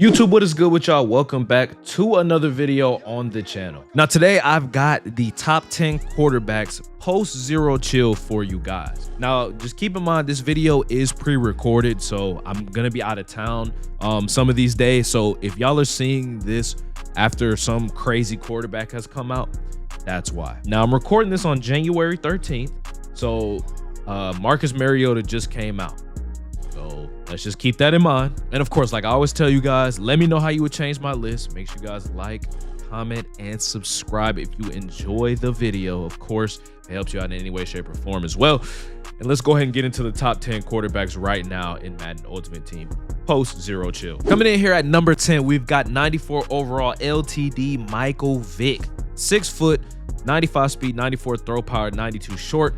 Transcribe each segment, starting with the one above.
YouTube, what is good with y'all? Welcome back to another video on the channel. Now today I've got the top 10 quarterbacks post zero chill for you guys. Now just keep in mind this video is pre-recorded, so I'm gonna be out of town some of these days. So if y'all are seeing this after some crazy quarterback has come out, that's why. Now I'm recording this on January 13th, so Marcus Mariota just came out. So let's just keep that in mind. And of course, like I always tell you guys, let me know how you would change my list. Make sure you guys like, comment, and subscribe if you enjoy the video. Of course, it helps you out in any way, shape, or form as well. And let's go ahead and get into the top 10 quarterbacks right now in Madden Ultimate Team post zero chill. Coming in here at number 10, we've got 94 overall LTD Michael Vick. 6 foot, 95 speed, 94 throw power, 92 short.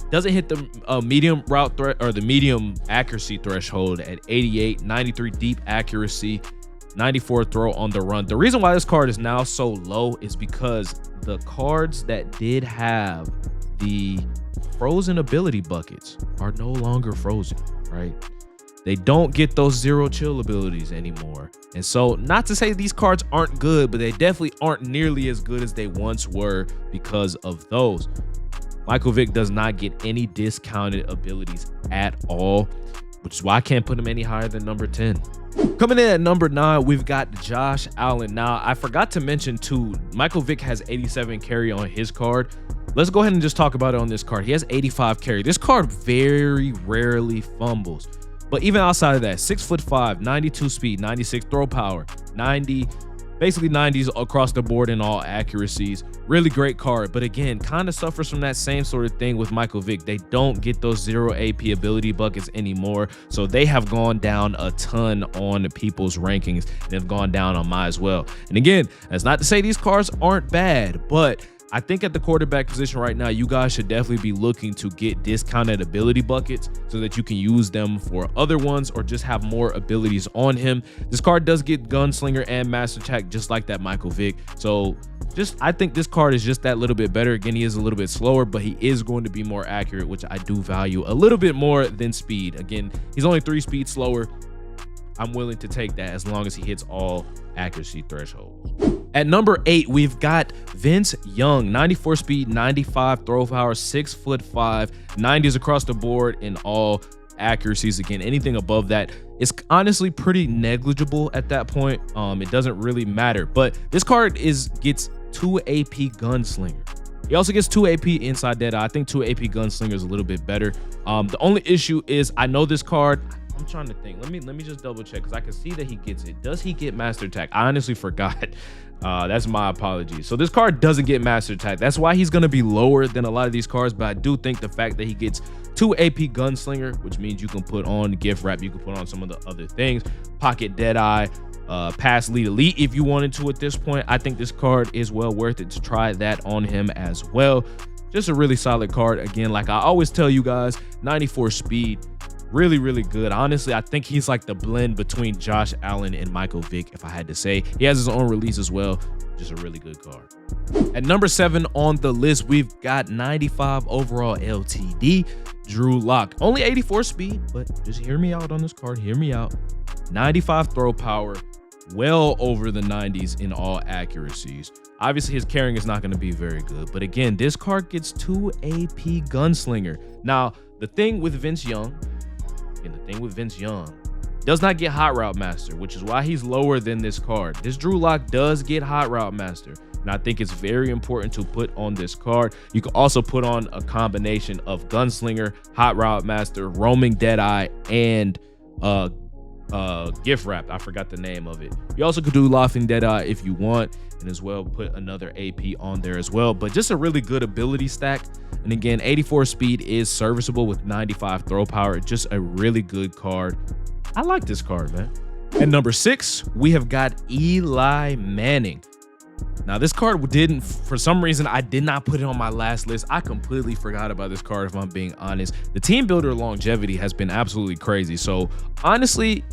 Doesn't hit the medium route threat or the medium accuracy threshold at 88, 93 deep accuracy, 94 throw on the run. The reason why this card is now so low is because the cards that did have the frozen ability buckets are no longer frozen, right? They don't get those zero chill abilities anymore. And so not to say these cards aren't good, but they definitely aren't nearly as good as they once were because of those. Michael Vick does not get any discounted abilities at all, which is why I can't put him any higher than number 10. Coming in at number 9, we've got Josh Allen. Now, I forgot to mention too, Michael Vick has 87 carry on his card. Let's go ahead and just talk about it on this card. He has 85 carry. This card very rarely fumbles. But even outside of that, 6'5", 92 speed, 96 throw power, 90, basically 90s across the board in all accuracies. Really great card, but again, kind of suffers from that same sort of thing with Michael Vick. They don't get those 0 AP ability buckets anymore, so they have gone down a ton on people's rankings and have gone down on mine as well. And again, that's not to say these cards aren't bad, but I think at the quarterback position right now, you guys should definitely be looking to get discounted ability buckets so that you can use them for other ones or just have more abilities on him. This card does get gunslinger and master attack just like that Michael Vick. So I think this card is just that little bit better. Again, he is a little bit slower, but he is going to be more accurate, which I do value a little bit more than speed. Again, he's only 3 speed slower. I'm willing to take that as long as he hits all accuracy thresholds. At number 8, we've got Vince Young, 94 speed, 95 throw power, 6'5", 90s across the board in all accuracies. Again, anything above that is honestly pretty negligible at that point. It doesn't really matter, but this card gets 2 AP gunslinger. He also gets 2 AP inside dead eye. I think 2 AP gunslinger is a little bit better. The only issue is I know this card, I'm trying to think. Let me just double check because I can see that he gets it. Does he get master attack? I honestly forgot. That's my apologies. So this card doesn't get master attack. That's why he's going to be lower than a lot of these cards. But I do think the fact that he gets 2 AP gunslinger, which means you can put on gift wrap, you can put on some of the other things, pocket dead eye, pass lead elite if you wanted to at this point. I think this card is well worth it to try that on him as well. Just a really solid card. Again, like I always tell you guys, 94 speed. Really good. Honestly, I think he's like the blend between Josh Allen and Michael Vick, if I had to say. He has his own release as well. Just a really good card. At number 7 on the list, we've got 95 overall LTD Drew Lock. Only 84 speed, but just hear me out on this card. Hear me out. 95 throw power, well over the 90s in all accuracies. Obviously, his carrying is not going to be very good, but again, this card gets 2 AP gunslinger. Now, the thing with Vince Young does not get hot route master, which is why he's lower than this card. This Drew Lock does get hot route master, and I think it's very important to put on this card. You can also put on a combination of gunslinger, hot route master, roaming deadeye, and gift wrap. I forgot the name of it. You also could do laughing deadeye if you want, and as well put another AP on there as well. But just a really good ability stack. And again, 84 speed is serviceable with 95 throw power. Just a really good card. I like this card, man. At number 6, we have got Eli Manning. Now, this card didn't, for some reason, I did not put it on my last list. I completely forgot about this card, if I'm being honest. The team builder longevity has been absolutely crazy. So honestly,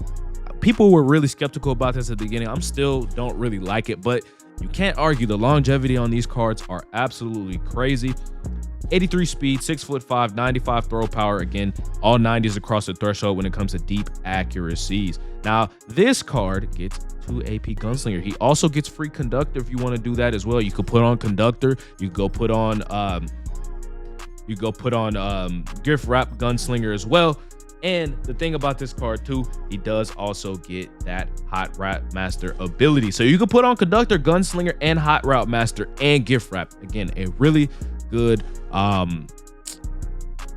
people were really skeptical about this at the beginning. I'm still don't really like it, but you can't argue the longevity on these cards are absolutely crazy. 83 speed, 6'5", 95 throw power. Again, all 90s across the threshold when it comes to deep accuracies. Now, this card gets 2 AP Gunslinger. He also gets free Conductor if you want to do that as well. You could put on Conductor. You could go put on Gift Wrap Gunslinger as well. And the thing about this card too, he does also get that Hot Route Master ability. So you can put on Conductor, Gunslinger, and Hot Route Master and Gift Wrap. Again, a really good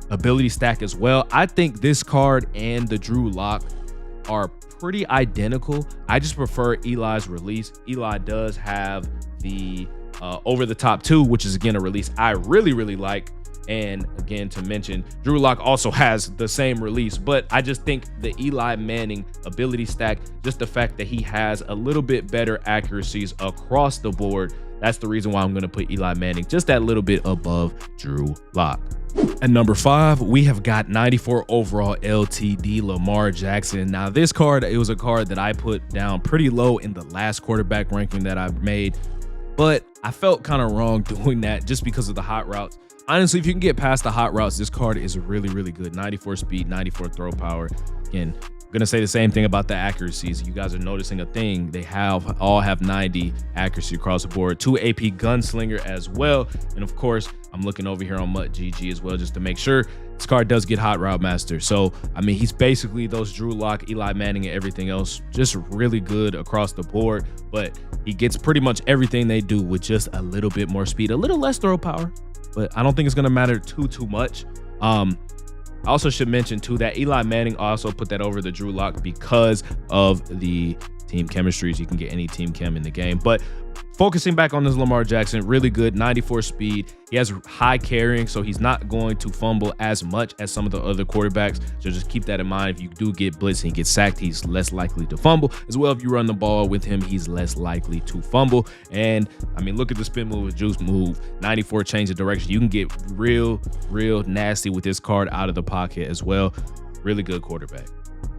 ability stack as well. I think this card and the Drew Lock are pretty identical. I just prefer Eli's release. Eli does have the Over the Top 2, which is again a release I really like. And again, to mention, Drew Lock also has the same release, but I just think the Eli Manning ability stack, just the fact that he has a little bit better accuracies across the board, that's the reason why I'm going to put Eli Manning just that little bit above Drew Lock. At number 5, we have got 94 overall LTD Lamar Jackson. Now, this card, it was a card that I put down pretty low in the last quarterback ranking that I made, but I felt kind of wrong doing that just because of the hot routes. Honestly, if you can get past the hot routes, this card is really good. 94 speed, 94 throw power. Again, I'm gonna say the same thing about the accuracies. You guys are noticing a thing. They all have 90 accuracy across the board. 2 AP Gunslinger as well. And of course, I'm looking over here on Mutt GG as well, just to make sure this card does get Hot Route Master. So, I mean, he's basically those Drew Lock, Eli Manning, and everything else, just really good across the board. But he gets pretty much everything they do with just a little bit more speed, a little less throw power. But I don't think it's going to matter too much. I also should mention too that Eli Manning also put that over the Drew Lock because of the team chemistries. You can get any team chem in the game. But focusing back on this Lamar Jackson, really good, 94 speed. He has high carrying, so he's not going to fumble as much as some of the other quarterbacks. So just keep that in mind. If you do get blitzed and get sacked, he's less likely to fumble. As well, if you run the ball with him, he's less likely to fumble. And I mean, look at the spin move, juice move, 94 change of direction. You can get real nasty with this card out of the pocket as well. Really good quarterback.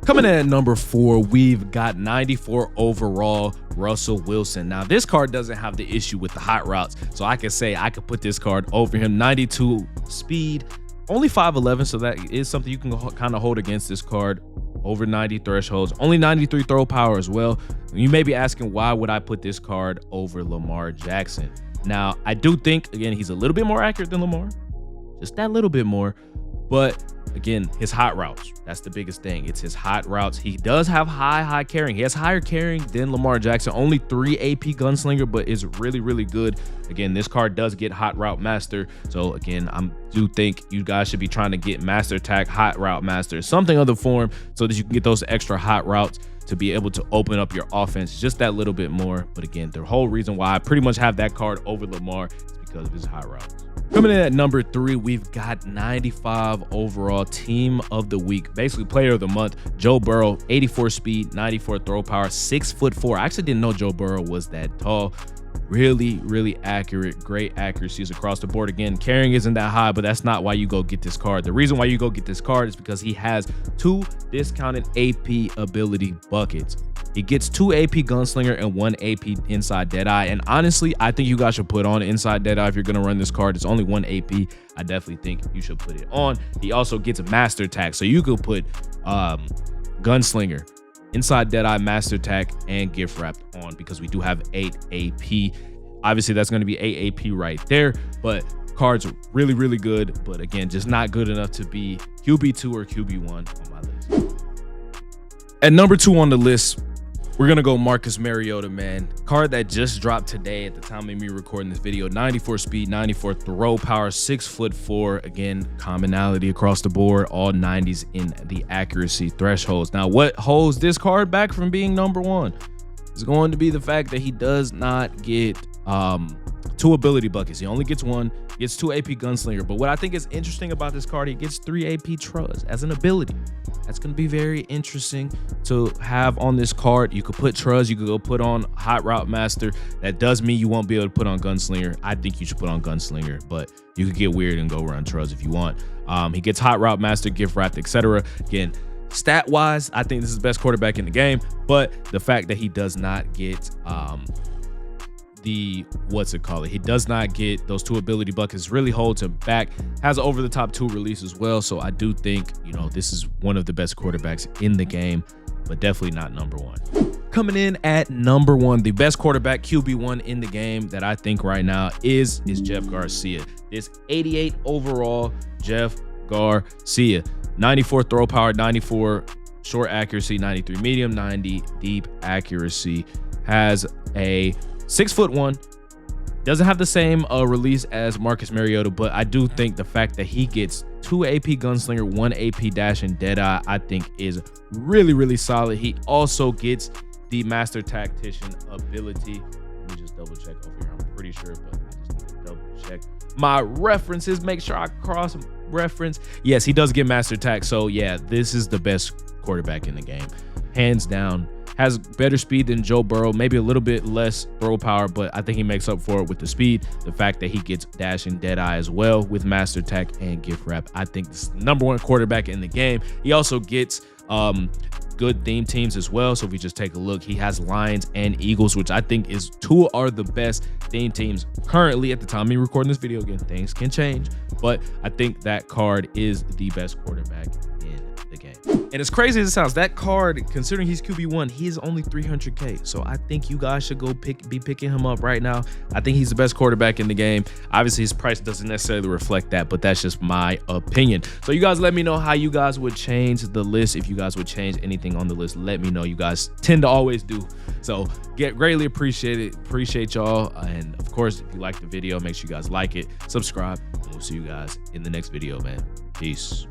Coming in at number 4, we've got 94 overall Russell Wilson. Now, this card doesn't have the issue with the hot routes, so I can say I could put this card over him. 92 speed, only 5'11", so that is something you can kind of hold against this card. Over 90 thresholds, only 93 throw power as well. You may be asking, why would I put this card over Lamar Jackson? Now, I do think, again, he's a little bit more accurate than Lamar, just that little bit more, but again, his hot routes, that's the biggest thing. It's his hot routes. He does have high carrying. He has higher carrying than Lamar Jackson. Only 3 AP Gunslinger, but is really good. Again, this card does get Hot Route Master. So again, I do think you guys should be trying to get Master Attack, Hot Route Master, something of the form, so that you can get those extra hot routes to be able to open up your offense just that little bit more. But again, the whole reason why I pretty much have that card over Lamar is because of his hot routes. Coming in at number 3, we've got 95 overall Team of the Week, basically Player of the Month, Joe Burrow. 84 speed, 94 throw power, 6'4". I actually didn't know Joe Burrow was that tall. Really accurate, great accuracies across the board. Again, carrying isn't that high, but that's not why you go get this card. The reason why you go get this card is because he has 2 discounted AP ability buckets. He gets 2 AP Gunslinger and 1 AP Inside Deadeye. And honestly, I think you guys should put on Inside Deadeye if you're going to run this card. It's only 1 AP. I definitely think you should put it on. He also gets a Master Attack, so you could put Gunslinger, Inside Deadeye, Master Attack, and Gift Wrap on, because we do have 8 AP. Obviously, that's going to be 8 AP right there, but cards really good. But again, just not good enough to be QB2 or QB1 on my list. At number 2 on the list, we're going to go Marcus Mariota, man. Card that just dropped today at the time of me recording this video. 94 speed, 94 throw power, 6'4". Again, commonality across the board, all 90s in the accuracy thresholds. Now, what holds this card back from being number 1 is going to be the fact that he does not get 2 ability buckets. He only gets 1. He gets 2 AP Gunslinger. But what I think is interesting about this card, he gets 3 AP Truz as an ability. That's going to be very interesting to have on this card. You could put Truz, you could go put on Hot Route Master. That does mean you won't be able to put on Gunslinger. I think you should put on Gunslinger, but you could get weird and go around Truz if you want. He gets Hot Route Master, Gift Wrap, etc. Again, stat-wise, I think this is the best quarterback in the game, but the fact that he does not get the he does not get those 2 ability buckets, really holds him back, has over the top 2 release as well. So I do think, you know, this is one of the best quarterbacks in the game, but definitely not number 1. Coming in at number 1, the best quarterback QB1 in the game that I think right now is Jeff Garcia. This 88 overall Jeff Garcia, 94 throw power, 94 short accuracy, 93 medium, 90 deep accuracy, has a 6'1", doesn't have the same release as Marcus Mariota, but I do think the fact that he gets 2 AP gunslinger, 1 AP dash and deadeye, I think is really, really solid. He also gets the master tactician ability. Let me just double check over here. I'm pretty sure, but I just need to double check my references, make sure I cross reference. Yes, he does get master tack. So yeah, this is the best quarterback in the game, hands down. Has better speed than Joe Burrow, maybe a little bit less throw power, but I think he makes up for it with the speed. The fact that he gets dash and deadeye as well with master tack and gift wrap, I think this is the number 1 quarterback in the game. He also gets good theme teams as well. So if we just take a look, he has Lions and Eagles, which I think is 2 are the best theme teams currently at the time of me recording this video. Again, things can change, but I think that card is the best quarterback in the game. And as crazy as it sounds, that card, considering he's QB1, he is only 300K. So I think you guys should go be picking him up right now. I think he's the best quarterback in the game. Obviously, his price doesn't necessarily reflect that, but that's just my opinion. So you guys let me know how you guys would change the list. If you guys would change anything on the list, let me know. You guys tend to always do. So greatly appreciate it. Appreciate y'all. And of course, if you like the video, make sure you guys like it, subscribe, and we'll see you guys in the next video, man. Peace.